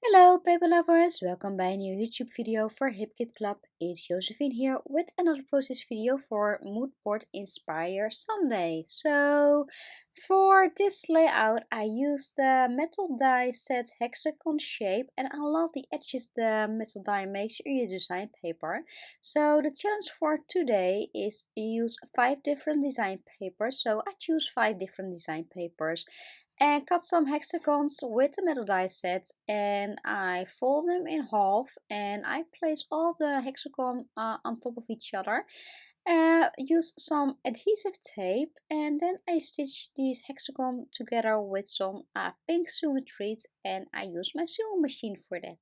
Hello paper lovers, welcome by a new YouTube video for Hip Kit Club. It's Josephine here with another process video for Moodboard Inspire Sunday. So for this layout I used the metal die set hexagon shape and I love the edges the metal die makes in your design paper. So the challenge for today is to use 5 different design papers. So I choose 5 different design papers and cut some hexagons with the metal die set, and I fold them in half and I place all the hexagon on top of each other. Use some adhesive tape and then I stitch these hexagon together with some pink sewing thread, and I use my sewing machine for that.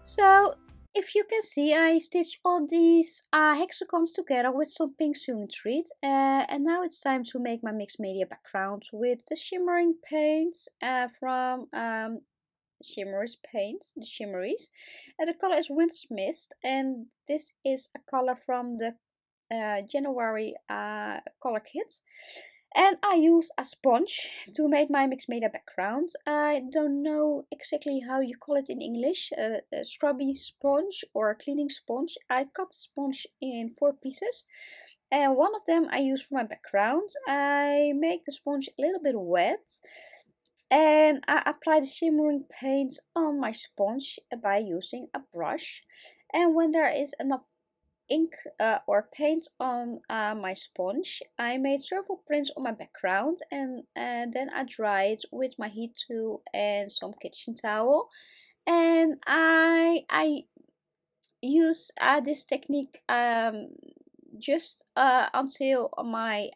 So if you can see, I stitched all these hexagons together with some pink sewing thread, and now it's time to make my mixed media background with the shimmering paints from Shimmer's paints, the Shimmeries. And the color is Winter's Mist, and this is a color from the January color kit. And I use a sponge to make my mixed media background. I don't know exactly how you call it in English, a scrubby sponge or a cleaning sponge. I cut the sponge in 4 pieces, and one of them I use for my background. I make the sponge a little bit wet and I apply the shimmering paint on my sponge by using a brush. And when there is enough ink or paint on my sponge, I made several prints on my background, and then I dry it with my heat tool and some kitchen towel. And I use this technique just until my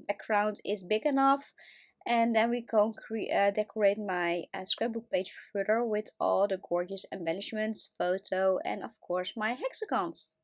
background is big enough, and then we can decorate my scrapbook page further with all the gorgeous embellishments, photo, and of course my hexagons.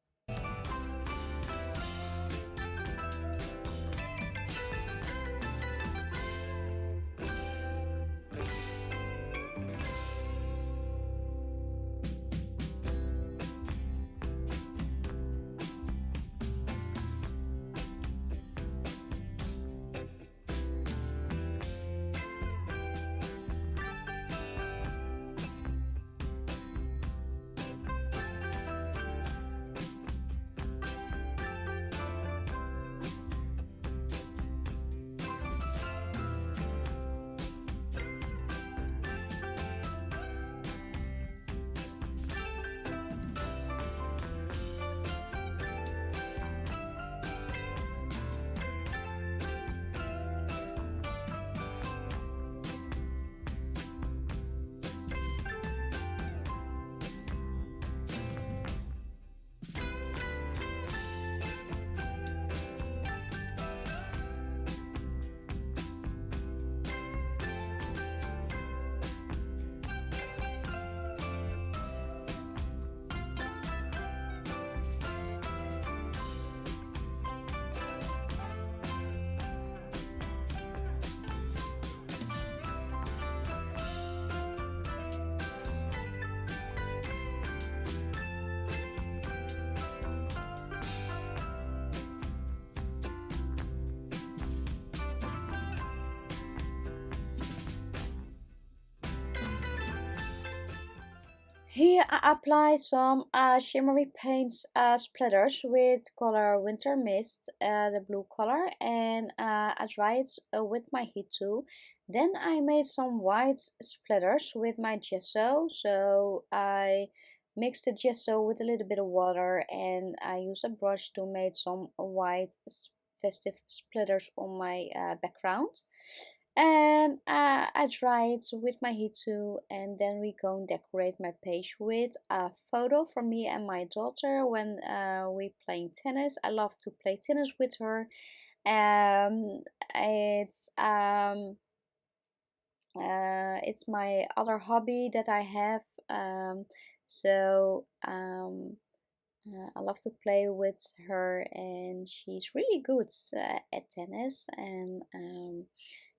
Here I apply some shimmery paints splatters with color Winter Mist, the blue color, and I dry it with my heat tool. Then I made some white splatters with my gesso, so I mixed the gesso with a little bit of water and I use a brush to make some white festive splatters on my background. And I dry it with my heat tool, and then we go and decorate my page with a photo from me and my daughter when we playing tennis. I love to play tennis with her. It's It's my other hobby that I have. So I love to play with her, and she's really good at tennis. And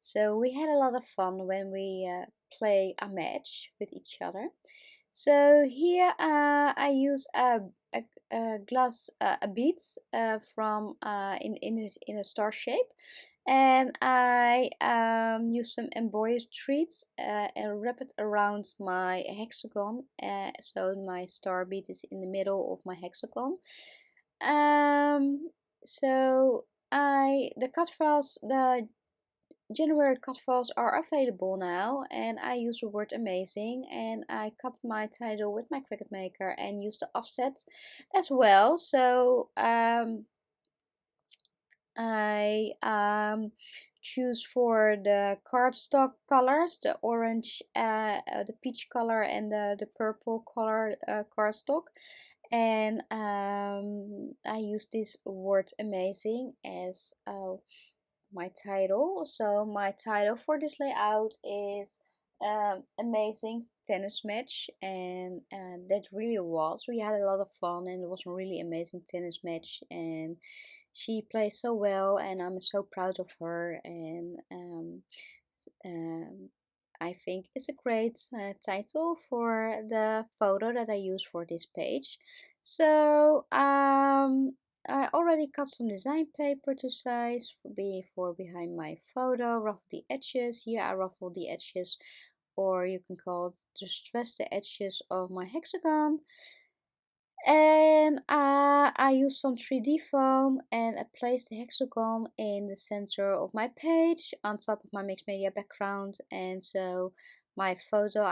so we had a lot of fun when we play a match with each other. So here I use a glass a bead from in a star shape, and I use some embroidered threads and wrap it around my hexagon, so my star bead is in the middle of my hexagon. Um, so the cut files, the January cut files are available now, and I use the word amazing, and I cut my title with my Cricut Maker and use the offset as well. So I choose for the cardstock colors, the orange, the peach color, and the purple color cardstock. And I use this word amazing as my title. So my title for this layout is amazing tennis match, and that really was. We had a lot of fun, and it was a really amazing tennis match, and she plays so well, and I'm so proud of her. And um, I think it's a great title for the photo that I use for this page. So I already cut some design paper to size for behind my photo, ruffle the edges. Here I ruffle the edges, or you can call it distress the edges of my hexagon. And I use some 3D foam, and I place the hexagon in the center of my page on top of my mixed media background. And so I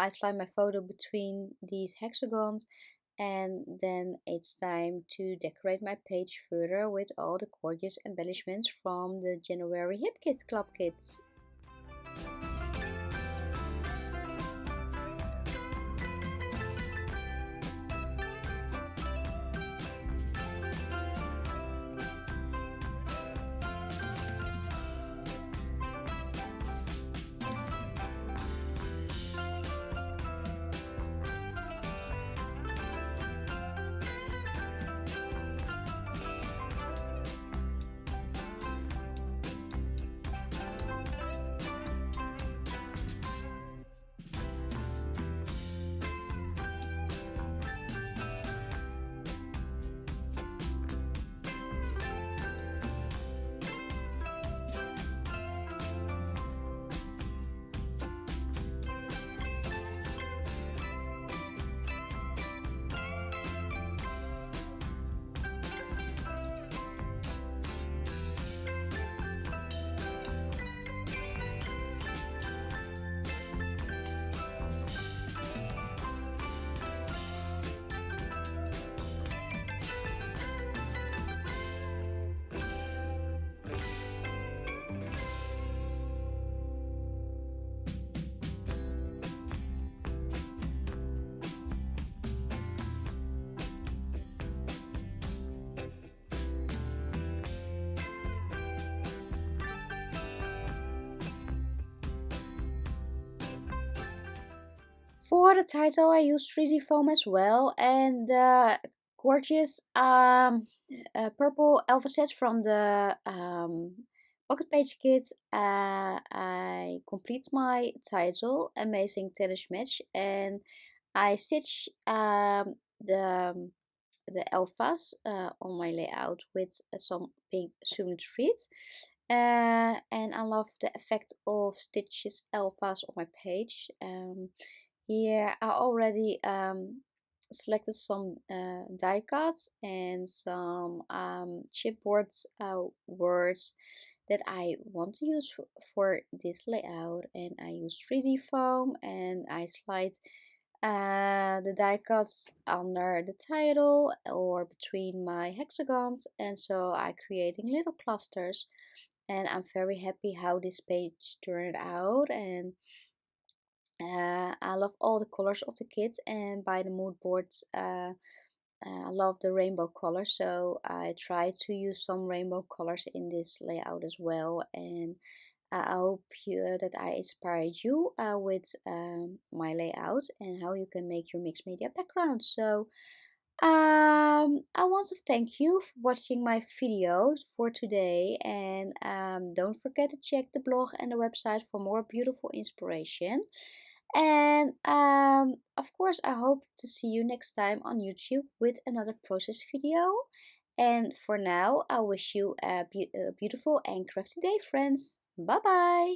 slide my photo between these hexagons, and then it's time to decorate my page further with all the gorgeous embellishments from the January Hip Kit Club kits. For the title, I use 3D foam as well, and the gorgeous purple Elvis set from the pocket page kit. I complete my title, Amazing Tennis Match, and I stitch the alphas on my layout with some pink sewn threads. And I love the effect of stitches alphas on my page. Here I already selected some die cuts and some chipboard words that I want to use for this layout, and I use 3D foam, and I slide the die cuts under the title or between my hexagons, and so I creating little clusters, and I'm very happy how this page turned out. And I love all the colors of the kit, and by the mood boards I love the rainbow colors, so I try to use some rainbow colors in this layout as well. And I hope that I inspired you with my layout and how you can make your mixed media background. So I want to thank you for watching my videos for today, and don't forget to check the blog and the website for more beautiful inspiration. And of course, I hope to see you next time on YouTube with another process video. And for now, I wish you a beautiful and crafty day, friends. Bye bye.